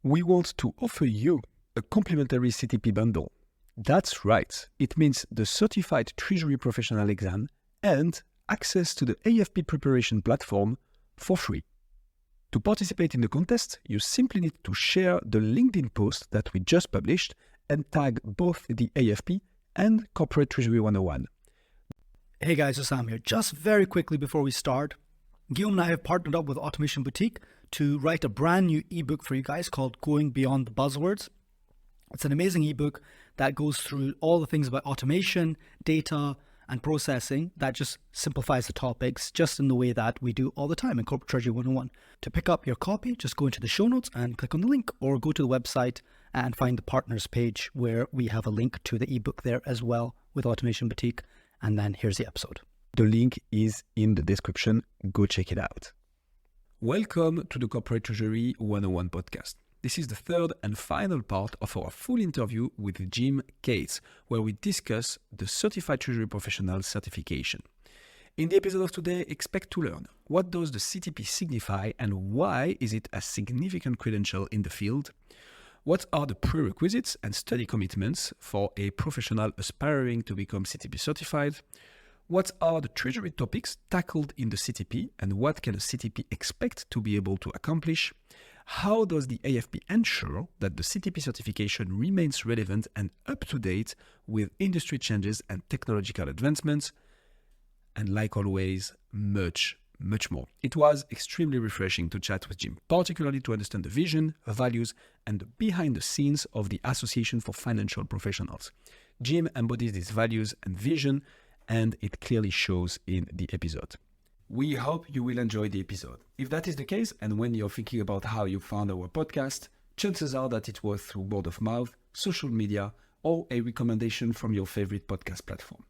we want to offer you a complimentary CTP bundle. That's right, it means the Certified Treasury Professional exam and access to the AFP preparation platform for free. To participate in the contest, you simply need to share the LinkedIn post that we just published and tag both the AFP and Corporate Treasury 101. Hey guys, Sam here. Just very quickly before we start, Guillaume and I have partnered up with Automation Boutique to write a brand new ebook for you guys called Going Beyond the Buzzwords. It's an amazing ebook that goes through all the things about automation, data, and processing that just simplifies the topics just in the way that we do all the time in Corporate Treasury 101. To pick up your copy, just go into the show notes and click on the link, or go to the website and find the partners page where we have a link to the ebook there as well with Automation Boutique. And then here's the episode. The link is in the description. Go check it out. Welcome to the Corporate Treasury 101 podcast. This is the third and final part of our full interview with Jim Kaitz, where we discuss the Certified Treasury Professional certification. In the episode of today, expect to learn what does the CTP signify and why is it a significant credential in the field? What are the prerequisites and study commitments for a professional aspiring to become CTP certified? What are the treasury topics tackled in the CTP and what can a CTP expect to be able to accomplish? How does the AFP ensure that the CTP certification remains relevant and up to date with industry changes and technological advancements? And like always, much more. It was extremely refreshing to chat with Jim, particularly to understand the vision, values, and the behind the scenes of the Association for Financial Professionals. Jim embodies these values and vision, and it clearly shows in the episode. We hope you will enjoy the episode. If that is the case, and when you're thinking about how you found our podcast, chances are that it was through word of mouth, social media, or a recommendation from your favorite podcast platform.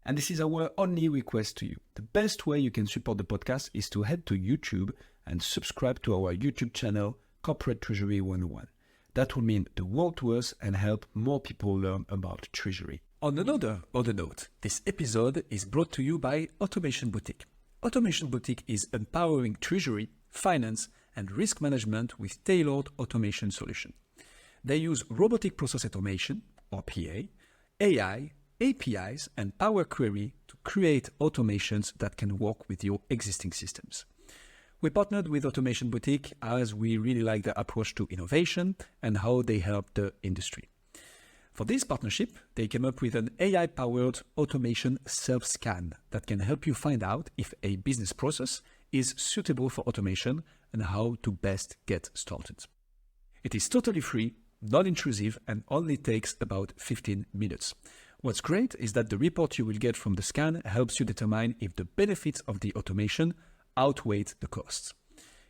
And this is our only request to you. The best way you can support the podcast is to head to YouTube and subscribe to our YouTube channel, Corporate Treasury 101. That will mean the world to us and help more people learn about treasury. On another note, this episode is brought to you by Automation Boutique. Automation Boutique is empowering treasury, finance, and risk management with tailored automation solutions. They use robotic process automation, or PA, AI, APIs, and Power Query to create automations that can work with your existing systems. We partnered with Automation Boutique as we really like their approach to innovation and how they help the industry. For this partnership, they came up with an AI-powered automation self-scan that can help you find out if a business process is suitable for automation and how to best get started. It is totally free, non-intrusive, and only takes about 15 minutes. What's great is that the report you will get from the scan helps you determine if the benefits of the automation outweigh the costs.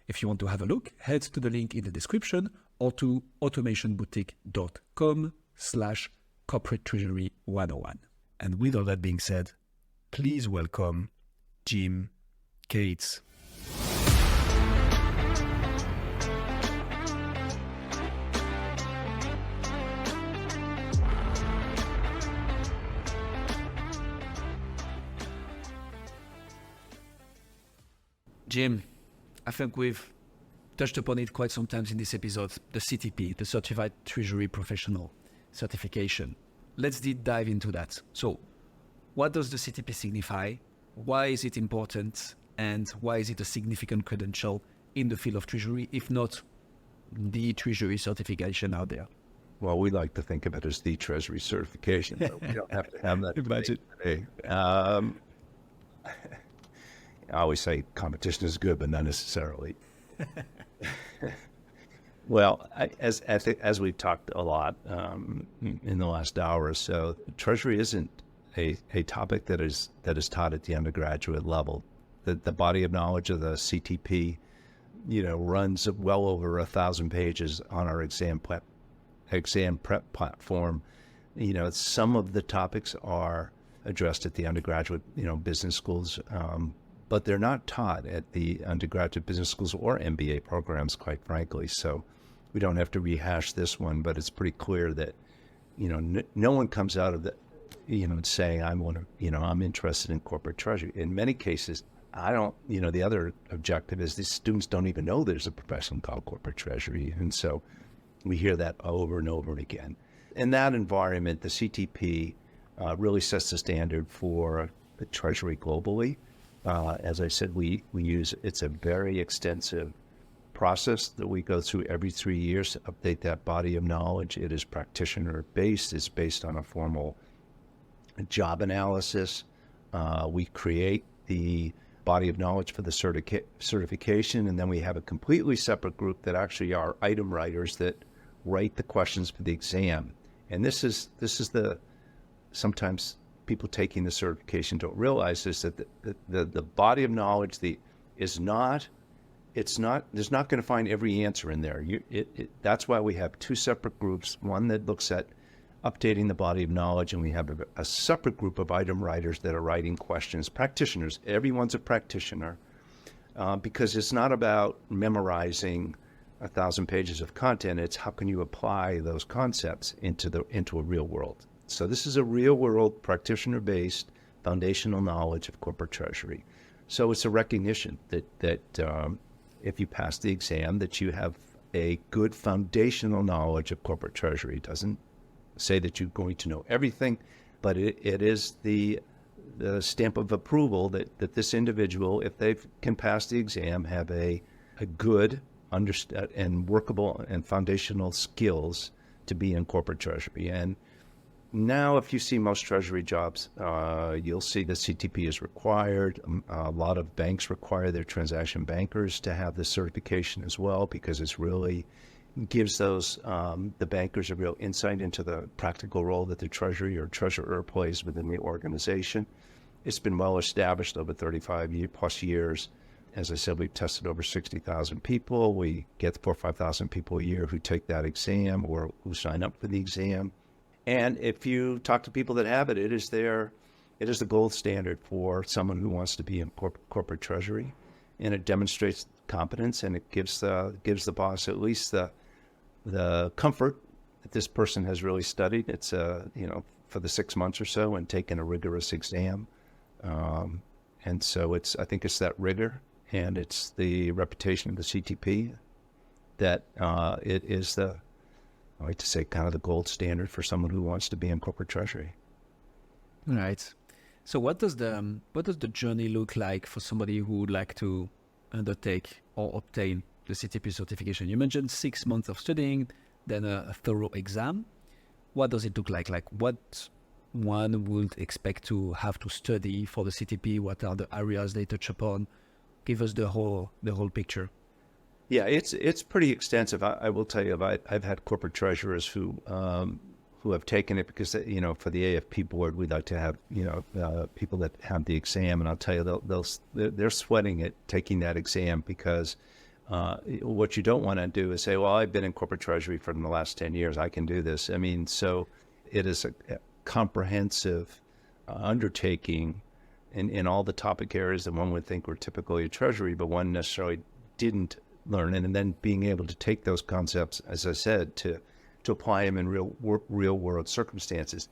If you want to have a look, head to the link in the description or to automationboutique.com/Corporate Treasury 101. And with all that being said, please welcome Jim Kaitz. Jim, I think we've touched upon it quite sometimes in this episode, the CTP, the Certified Treasury Professional certification. Let's deep dive into that. So, what does the CTP signify? Why is it important? And why is it a significant credential in the field of treasury, if not the treasury certification out there? Well, we like to think of it as the treasury certification, but we don't have to have that debate today. I always say competition is good, but not necessarily. Well, as we've talked a lot in the last hour or so, treasury isn't a topic that is taught at the undergraduate level. The body of knowledge of the CTP, runs well over 1,000 pages on our exam prep platform. Some of the topics are addressed at the undergraduate, business schools. But they're not taught at the undergraduate business schools or MBA programs, quite frankly. So we don't have to rehash this one, but it's pretty clear that, no one comes out of the, saying, I'm interested in corporate treasury. In many cases, the other objective is these students don't even know there's a profession called corporate treasury. And so We hear that over and over again. In that environment, the CTP really sets the standard for the Treasury globally. As I said, it's a very extensive process that we go through every 3 years to update that body of knowledge. It is practitioner-based. It's based on a formal job analysis. We create the body of knowledge for the certification, and then we have a completely separate group that actually are item writers that write the questions for the exam. And this is sometimes people taking the certification don't realize this, that the body of knowledge there's not going to find every answer in there. That's why we have two separate groups, one that looks at updating the body of knowledge, and we have a separate group of item writers that are writing questions, practitioners. Everyone's a practitioner, because it's not about memorizing 1,000 pages of content. It's how can you apply those concepts into a real world. So this is a real world practitioner-based foundational knowledge of corporate treasury. So it's a recognition that if you pass the exam, that you have a good foundational knowledge of corporate treasury. It doesn't say that you're going to know everything, but it is the stamp of approval that this individual, if they can pass the exam, have a good and workable and foundational skills to be in corporate treasury. And now, if you see most treasury jobs, you'll see the CTP is required. A lot of banks require their transaction bankers to have this certification as well, because it's really gives those the bankers a real insight into the practical role that the treasury or treasurer plays within the organization. It's been well established over 35 plus years. As I said, we've tested over 60,000 people. We get 4,000 or 5,000 people a year who take that exam or who sign up for the exam. And if you talk to people that have it, it is the gold standard for someone who wants to be in corporate treasury, and it demonstrates competence, and it gives the boss at least the comfort that this person has really studied. It's for the 6 months or so and taken a rigorous exam, and so I think it's that rigor and it's the reputation of the CTP that it is I like to say kind of the gold standard for someone who wants to be in corporate treasury. All right. So what does the journey look like for somebody who would like to undertake or obtain the CTP certification? You mentioned 6 months of studying, then a thorough exam. What does it look like? Like what one would expect to have to study for the CTP? What are the areas they touch upon? Give us the whole picture. Yeah, it's pretty extensive. I will tell you, I've had corporate treasurers who have taken it because, for the AFP board, we'd like to have, people that have the exam. And I'll tell you, they're sweating it, taking that exam, because what you don't want to do is say, well, I've been in corporate treasury for the last 10 years. I can do this. I mean, so it is a comprehensive undertaking in all the topic areas that one would think were typically a treasury, but one necessarily didn't learn, and then being able to take those concepts, as I said, to apply them in real world circumstances.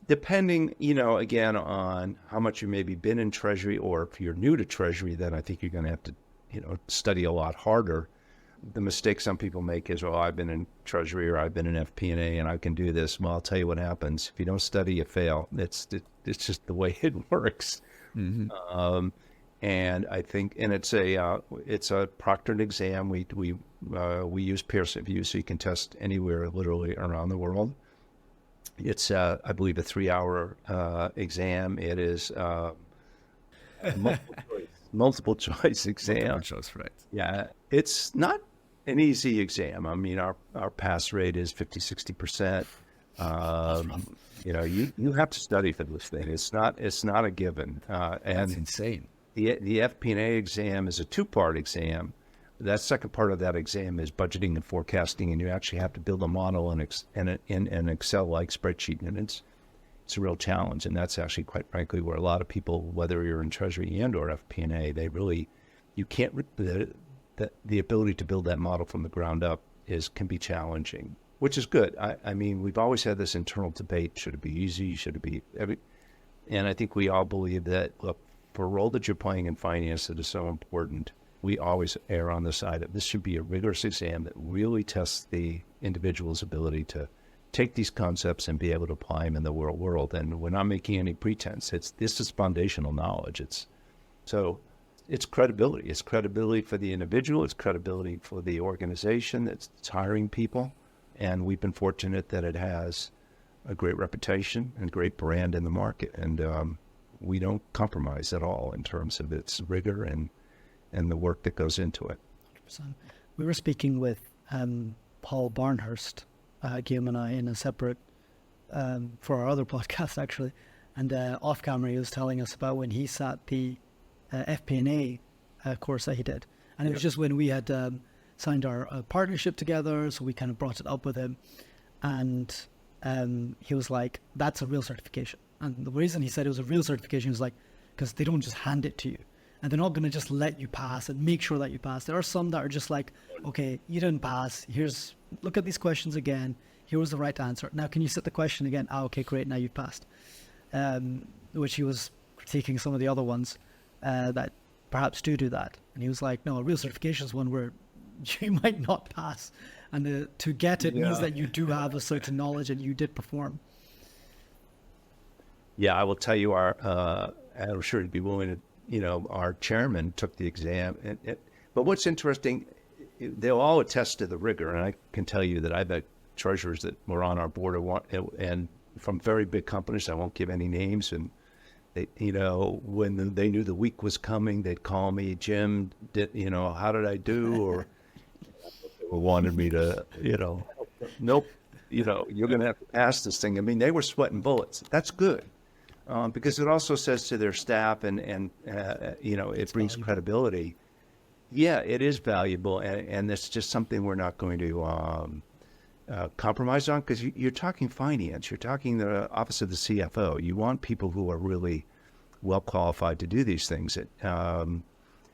Depending, again, on how much you maybe been in treasury, or if you're new to treasury, then I think you're going to have to, study a lot harder. The mistake some people make is, well, I've been in treasury or I've been in FP&A and I can do this. Well, I'll tell you what happens. If you don't study, you fail. It's just the way it works. Mm-hmm. And I think, and it's a proctored exam. We use peer review, so you can test anywhere, literally around the world. It's I believe a 3-hour exam. It is multiple choice exam. Multiple choice, right? Yeah, it's not an easy exam. I mean, our pass rate is 50-60%. You have to study for this thing. It's not a given. And that's insane. The FP&A exam is a 2-part exam. That second part of that exam is budgeting and forecasting, and you actually have to build a model in an Excel-like spreadsheet, and it's a real challenge. And that's actually, quite frankly, where a lot of people, whether you're in Treasury and or FP&A, you can't. The ability to build that model from the ground up can be challenging, which is good. I mean, we've always had this internal debate: should it be easy? Should it be? And I think we all believe that. Look, for a role that you're playing in finance that is so important, we always err on the side of this should be a rigorous exam that really tests the individual's ability to take these concepts and be able to apply them in the real world. And we're not making any pretense. This is foundational knowledge. It's credibility. It's credibility for the individual. It's credibility for the organization that's hiring people. And we've been fortunate that it has a great reputation and great brand in the market. And we don't compromise at all in terms of its rigor and the work that goes into it. 100%. We were speaking with Paul Barnhurst, Guillaume and I, in a separate, for our other podcast actually. And off camera, he was telling us about when he sat the FP&A course that he did. And it was just when we had signed our partnership together, so we kind of brought it up with him. And he was like, that's a real certification. And the reason he said it was a real certification was like, because they don't just hand it to you. And they're not going to just let you pass and make sure that you pass. There are some that are just like, okay, you didn't pass. Look at these questions again. Here was the right answer. Now, can you sit the question again? Okay, great. Now you've passed. Which he was critiquing some of the other ones that perhaps do that. And he was like, no, a real certification is one where you might not pass. And to get it means that you do have a certain knowledge and you did perform. Yeah, I will tell you, I'm sure he'd be willing to, our chairman took the exam. But what's interesting, they'll all attest to the rigor. And I can tell you that I've had treasurers that were on our board and from very big companies, I won't give any names. And they, when they knew the week was coming, they'd call me, Jim, how did I do? Or wanted me to, nope, you're going to have to pass this thing. I mean, they were sweating bullets. That's good. Because it also says to their staff and it brings credibility. Yeah, it is valuable. And it's just something we're not going to compromise on, because you're talking finance. You're talking the office of the CFO. You want people who are really well qualified to do these things.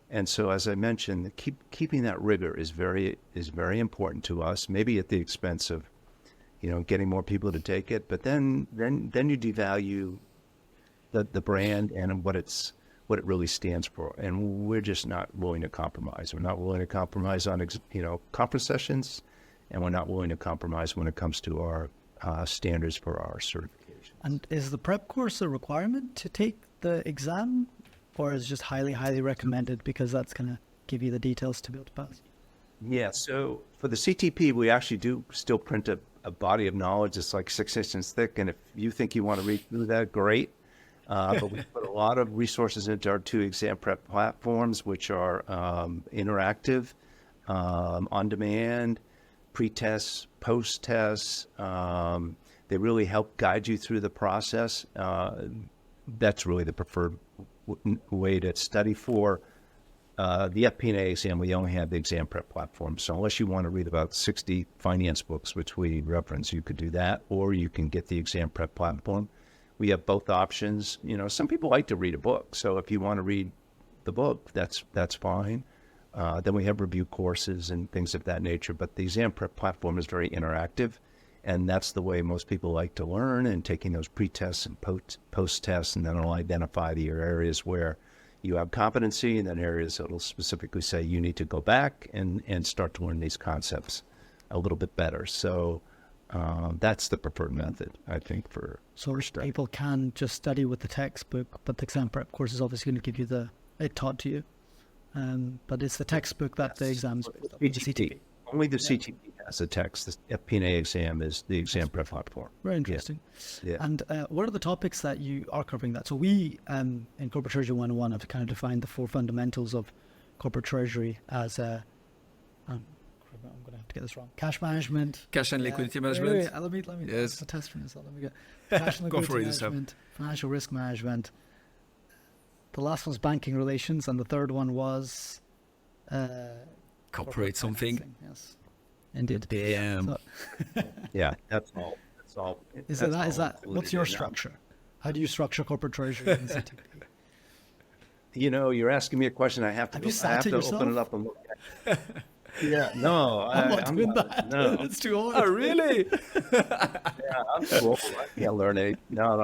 And so, as I mentioned, keeping that rigor is very important to us, maybe at the expense of, getting more people to take it. But then you devalue the brand and what it really stands for. And we're just not willing to compromise. We're not willing to compromise on, conference sessions, and we're not willing to compromise when it comes to our standards for our certifications. And is the prep course a requirement to take the exam, or is it just highly, highly recommended because that's going to give you the details to be able to pass? Yeah, so for the CTP, we actually do still print a body of knowledge that's like 6 inches thick. And if you think you want to read through that, great. But we put a lot of resources into our 2 exam prep platforms, which are interactive, on demand, pre-tests, post-tests. They really help guide you through the process. That's really the preferred way to study for. The FP&A exam, we only have the exam prep platform. So unless you want to read about 60 finance books, which we reference, you could do that, or you can get the exam prep platform. We have both options. Some people like to read a book. So if you want to read the book, that's fine. Then we have review courses and things of that nature. But the exam prep platform is very interactive. And that's the way most people like to learn, and taking those pre-tests and post-tests, and then it'll identify the areas where you have competency, and then areas that will specifically say you need to go back and start to learn these concepts a little bit better. So that's the preferred method, I think, for study. People can just study with the textbook, but the exam prep course is obviously going to give you it taught to you. But it's the textbook that the exams based on, the CTP. Only the CTP has the text. The FP&A exam is the exam prep platform. Very interesting. Yeah. And what are the topics that you are covering that? So we, in Corporate Treasury 101, have kind of defined the 4 fundamentals of corporate treasury as I'm going to have to get this wrong. Cash management. Cash and liquidity management. Let me Yes. a test for this. Let me get cash and Go for liquidity it yourself. management, financial risk management. The last one's banking relations, and the third one was Corporate something. financing. Yes, indeed. Damn. So, Yeah, that's all. is that what's your structure? How do you structure corporate treasury in CTP? You're asking me a question. I have to open it up and look at it. Yeah, no, I'm not doing that. No. It's too hard. Oh, really? Yeah, I'm too old. I can't learn it. No,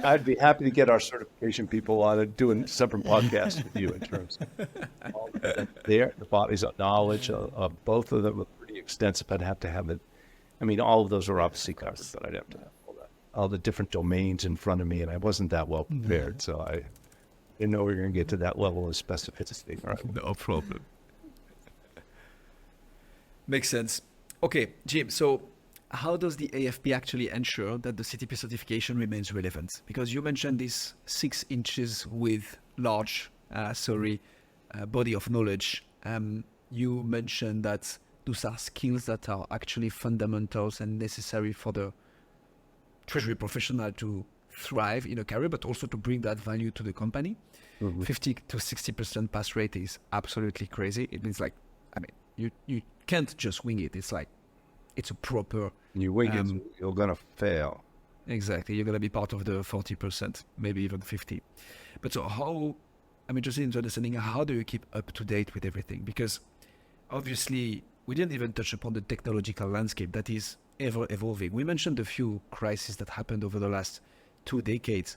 I'd be happy to get our certification people on doing separate podcasts with you in terms of all the bodies of knowledge of both of them are pretty extensive. I'd have to have it. I mean, all of those are obviously covered, but I'd have to have all the different domains in front of me, and I wasn't that well prepared, so I didn't know we were going to get to that level of specificity. Right? No problem. Makes sense. Okay, Jim, so how does the AFP actually ensure that the CTP certification remains relevant? Because you mentioned this 6 inches with large, body of knowledge. You mentioned that those are skills that are actually fundamentals and necessary for the treasury professional to thrive in a career, but also to bring that value to the company. 50 to 60% pass rate is absolutely crazy. It means you can't just wing it. It's like, it's a proper... You wing it, you're going to fail. Exactly. You're going to be part of the 40%, maybe even 50. But so how... I'm interested in understanding, how do you keep up to date with everything? Because obviously, we didn't even touch upon the technological landscape that is ever evolving. We mentioned a few crises that happened over the last 2 decades.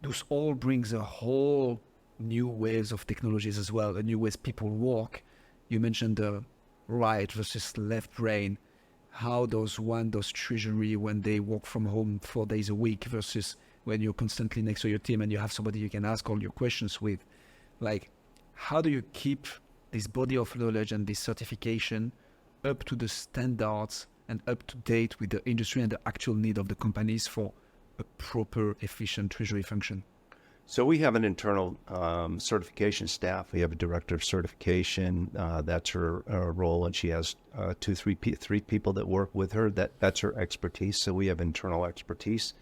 Those all brings a whole new waves of technologies as well, a new ways people work. You mentioned the right versus left brain, how those treasury, when they work from home 4 days a week versus when you're constantly next to your team and you have somebody you can ask all your questions with. Like, how do you keep this body of knowledge and this certification up to the standards and up to date with the industry and the actual need of the companies for a proper, efficient treasury function? So we have an internal certification staff. We have a director of certification. That's her role, and she has three people that work with her. That's her expertise. So we have internal expertise.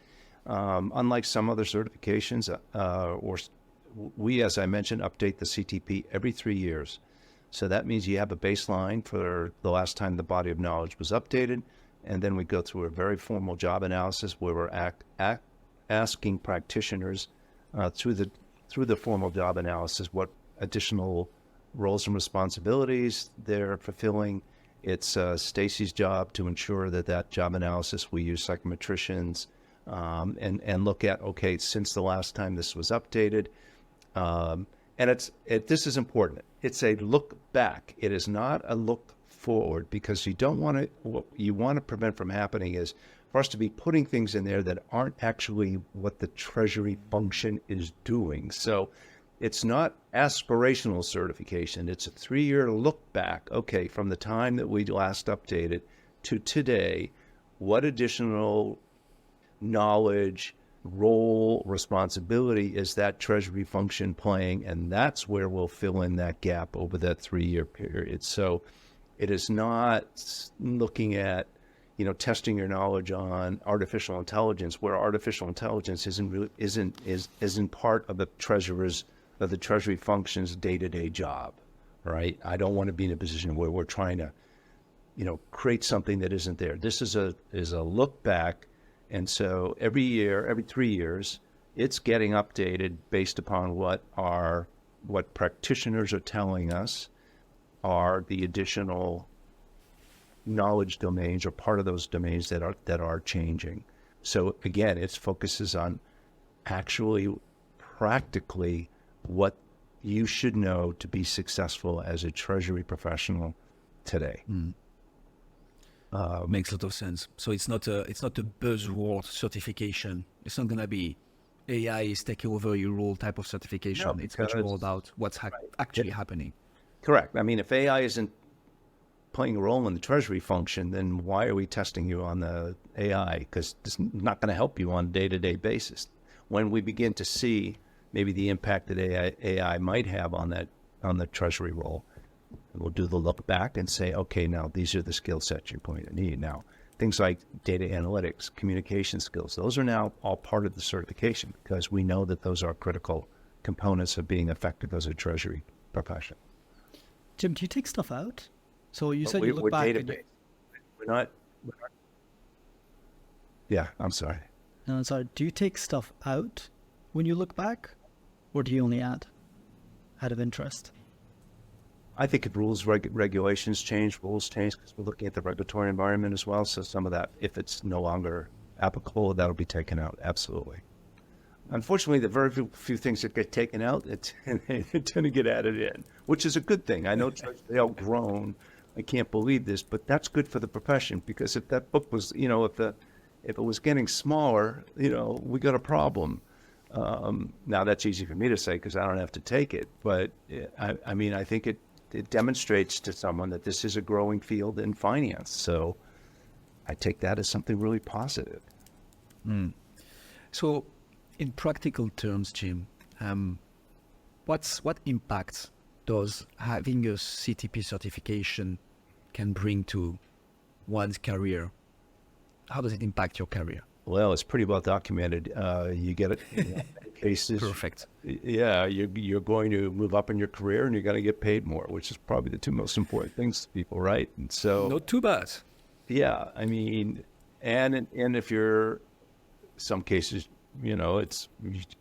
Unlike some other certifications, we, as I mentioned, update the CTP every 3 years. So that means you have a baseline for the last time the body of knowledge was updated, and then we go through a very formal job analysis where we're asking practitioners through the formal job analysis what additional roles and responsibilities they're fulfilling. It's Stacy's job to ensure that job analysis, we use psychometricians and look at, okay, since the last time this was updated. And this is important. It's a look back. It is not a look forward, because what you want to prevent from happening is for us to be putting things in there that aren't actually what the treasury function is doing. So it's not aspirational certification. It's a 3-year look back. Okay, from the time that we last updated to today, what additional knowledge, role, responsibility is that treasury function playing? And that's where we'll fill in that gap over that 3-year period. So it is not looking at, testing your knowledge on artificial intelligence, where artificial intelligence isn't part of the treasury function's day-to-day job, right? I don't want to be in a position where we're trying to, create something that isn't there. This is a look back. And so every 3 years, it's getting updated based upon what practitioners are telling us are the additional knowledge domains, or part of those domains that are changing. So again, it focuses on actually practically what you should know to be successful as a treasury professional today. Makes a lot of sense. So it's not a buzzword certification. It's not going to be AI is taking over your role type of certification. No, it's much more about what's actually happening. Correct. I mean, if AI isn't playing a role in the treasury function, then why are we testing you on the AI? Because it's not going to help you on a day-to-day basis. When we begin to see maybe the impact that AI might have on the treasury role, we'll do the look back and say, okay, now these are the skill sets you're going to need. Now, things like data analytics, communication skills, those are now all part of the certification, because we know that those are critical components of being effective as a treasury professional. Jim, do you take stuff out? So you said you look back. We're not. Yeah, I'm sorry. No, I'm sorry. Do you take stuff out when you look back, or do you only add out of interest? I think if rules, regulations change, rules change, because we're looking at the regulatory environment as well. So some of that, if it's no longer applicable, that'll be taken out. Absolutely. Unfortunately, the very few things that get taken out, they tend to get added in, which is a good thing. I know they all grown, I can't believe this, but that's good for the profession, because if that book was, if it was getting smaller, we got a problem. Now that's easy for me to say because I don't have to take it, but I think it demonstrates to someone that this is a growing field in finance. So I take that as something really positive. So in practical terms, Jim, what impact does having a CTP certification can bring to one's career? How does it impact your career? Well, it's pretty well documented. You get it in cases. Perfect. Yeah, you're going to move up in your career, and you're going to get paid more, which is probably the two most important things to people, right? And so, Not too bad. yeah, I mean, and if you're, some cases, it's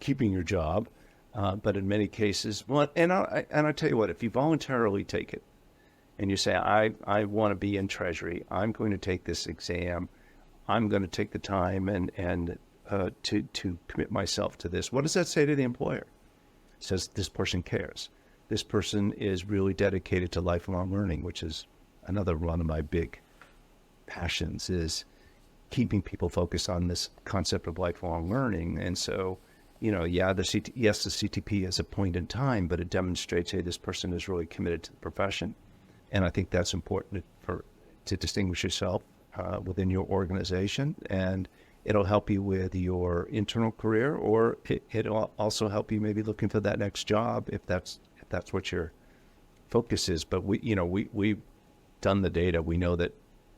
keeping your job, but in many cases, well, and I tell you what, if you voluntarily take it, and you say, I want to be in Treasury, I'm going to take this exam, I'm going to take the time and to commit myself to this. What does that say to the employer? It says this person cares. This person is really dedicated to lifelong learning, which is another one of my big passions, is keeping people focused on this concept of lifelong learning. And so, the CTP is a point in time, but it demonstrates, hey, this person is really committed to the profession. And I think that's important to distinguish yourself within your organization, and it'll help you with your internal career, or it'll also help you maybe looking for that next job if that's what your focus is. But we've done the data. We know that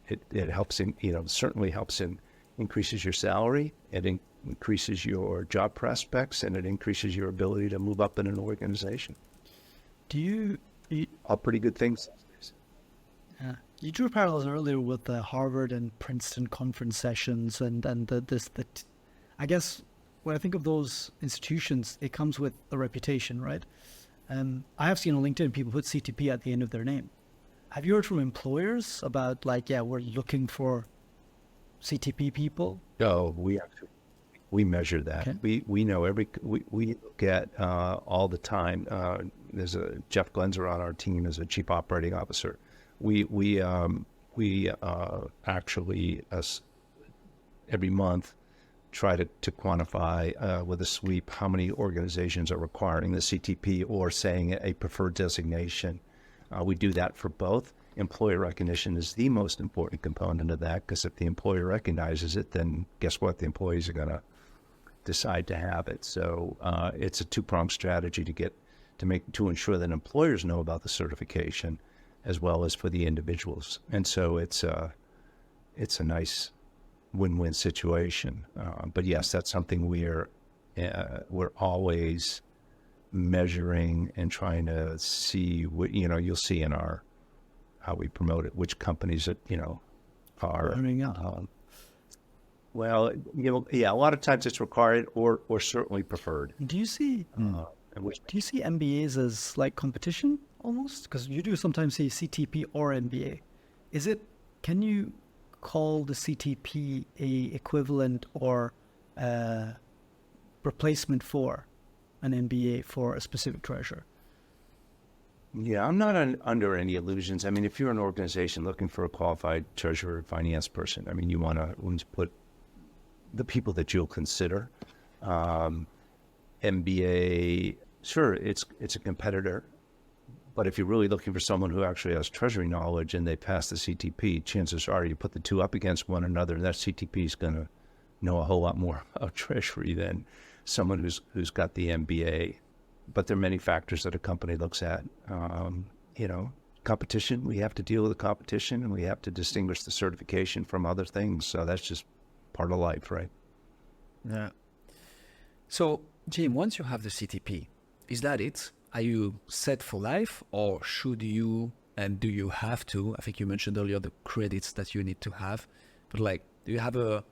it helps in, certainly helps in increases your salary, it increases your job prospects, and it increases your ability to move up in an organization. All pretty good things. Yeah. You drew parallels earlier with the Harvard and Princeton conference sessions, and I guess when I think of those institutions, it comes with a reputation, right? I have seen on LinkedIn people put CTP at the end of their name. Have you heard from employers about we're looking for CTP people? Oh, we measure that. Okay. We know we look at all the time. There's a Jeff Glenser on our team as a chief operating officer. We actually every month try to quantify with a sweep how many organizations are requiring the CTP or saying a preferred designation. We do that for both. Employer recognition is the most important component of that, because if the employer recognizes it, then guess what? The employees are going to decide to have it. So it's a two-pronged strategy to ensure that employers know about the certification, as well as for the individuals. And so it's a nice win-win situation. But yes, that's something we're always measuring and trying to see what, you'll see in how we promote it, which companies that, are Learning out. Well, a lot of times it's required or certainly preferred. Do you see MBAs as like competition almost? Because you do sometimes say CTP or MBA. Can you call the CTP a equivalent or replacement for an MBA for a specific treasurer? Yeah, I'm not under any illusions. I mean, if you're an organization looking for a qualified treasurer or finance person, I mean, you want to put the people that you'll consider. MBA, sure, it's a competitor, but if you're really looking for someone who actually has treasury knowledge and they pass the CTP, chances are you put the two up against one another, and that CTP is going to know a whole lot more about treasury than someone who's got the MBA. But there are many factors that a company looks at. Competition, we have to deal with the competition, and we have to distinguish the certification from other things. So that's just part of life, right? Yeah. So, Jim, once you have the CTP, is that it? Are you set for life, or should you, and do you have to, I think you mentioned earlier the credits that you need to have, but do you have a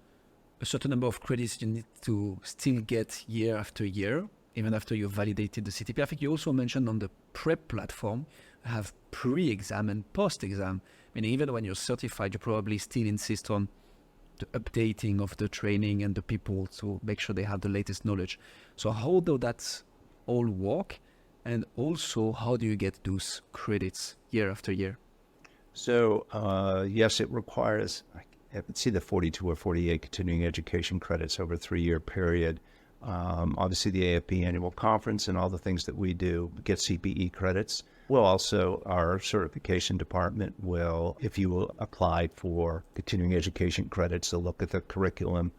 certain number of credits you need to still get year after year, even after you validated the CTP? I think you also mentioned on the prep platform, have pre-exam and post-exam. Meaning even when you're certified, you probably still insist on the updating of the training and the people to make sure they have the latest knowledge. So how do that all work? And also, how do you get those credits year after year? So, yes, it requires, it's either 42 or 48 continuing education credits over a 3-year period. Obviously, the AFP annual conference and all the things that we do get CPE credits. Well, also, our certification department will, if you apply for continuing education credits, they'll look at the curriculum,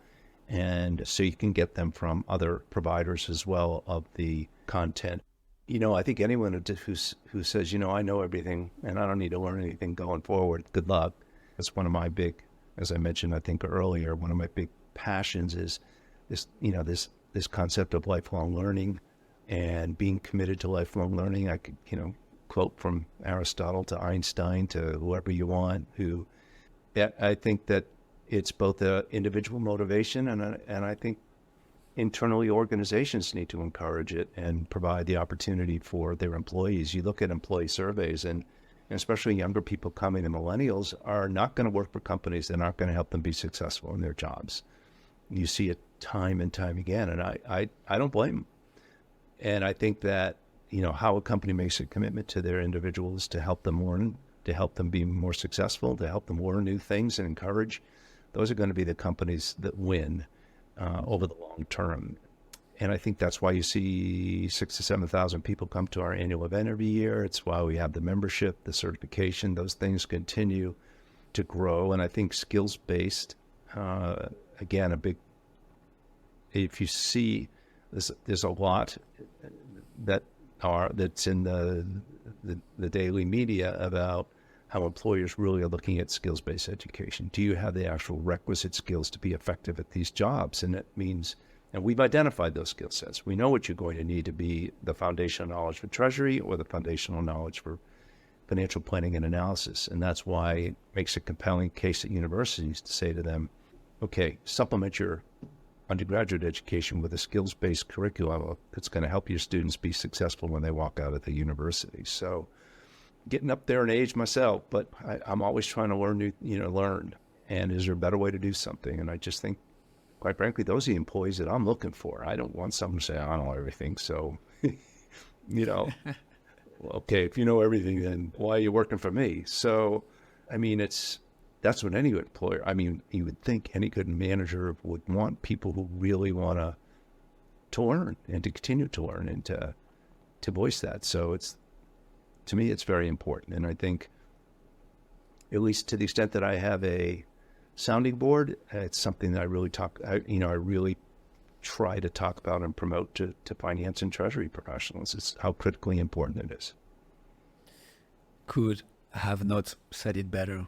and so you can get them from other providers as well of the content. I think anyone who says, I know everything and I don't need to learn anything going forward, good luck. That's one of my big, as I mentioned, I think earlier, one of my big passions is this concept of lifelong learning and being committed to lifelong learning. I could, quote from Aristotle to Einstein to whoever you want, I think that it's both an individual motivation and I think internally organizations need to encourage it and provide the opportunity for their employees. You look at employee surveys and especially younger people coming, the millennials, are not going to work for companies that aren't going to help them be successful in their jobs. You see it time and time again, and I don't blame them. And I think that, how a company makes a commitment to their individuals to help them learn, to help them be more successful, to help them learn new things and encourage, those are going to be the companies that win over the long term. And I think that's why you see 6,000 to 7,000 people come to our annual event every year. It's why we have the membership, the certification, those things continue to grow. And I think skills-based, again, if you see, there's a lot that's in the daily media about how employers really are looking at skills-based education. Do you have the actual requisite skills to be effective at these jobs? And it means, and we've identified those skill sets. We know what you're going to need to be the foundational knowledge for Treasury or the foundational knowledge for financial planning and analysis. And that's why it makes a compelling case at universities to say to them, okay, supplement your undergraduate education with a skills-based curriculum that's going to help your students be successful when they walk out of the university. So getting up there in age myself, but I'm always trying to learn. And is there a better way to do something? And I just think, quite frankly, those are the employees that I'm looking for. I don't want someone to say, I know everything. So, okay, if you know everything, then why are you working for me? So, that's what any employer, you would think any good manager would want people who really want to learn and to continue to learn and to voice that. So to me, it's very important. And I think, at least to the extent that I have a sounding board, it's something that I really I really try to talk about and promote to finance and treasury professionals. It's how critically important it is. Could have not said it better.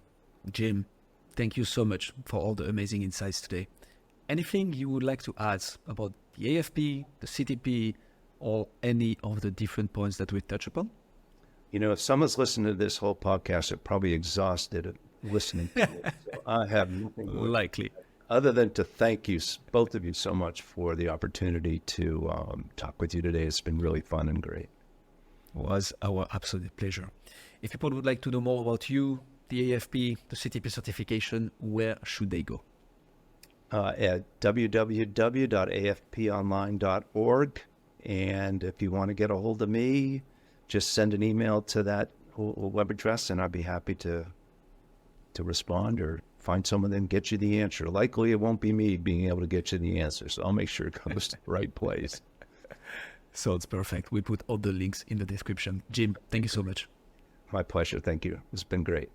Jim, thank you so much for all the amazing insights today. Anything you would like to add about the AFP, the CTP, or any of the different points that we touch upon? If someone's listened to this whole podcast, they're probably exhausted at listening to it. So I have nothing more likely other than to thank you, both of you, so much for the opportunity to talk with you today. It's been really fun and great. It was our absolute pleasure. If people would like to know more about you, the AFP, the CTP certification, where should they go? At www.afponline.org. And if you want to get a hold of me, just send an email to that web address, and I'd be happy to respond or find someone and get you the answer. Likely it won't be me being able to get you the answer, so I'll make sure it comes to the right place. So it's perfect. We put all the links in the description. Jim, thank you so much. My pleasure. Thank you. It's been great.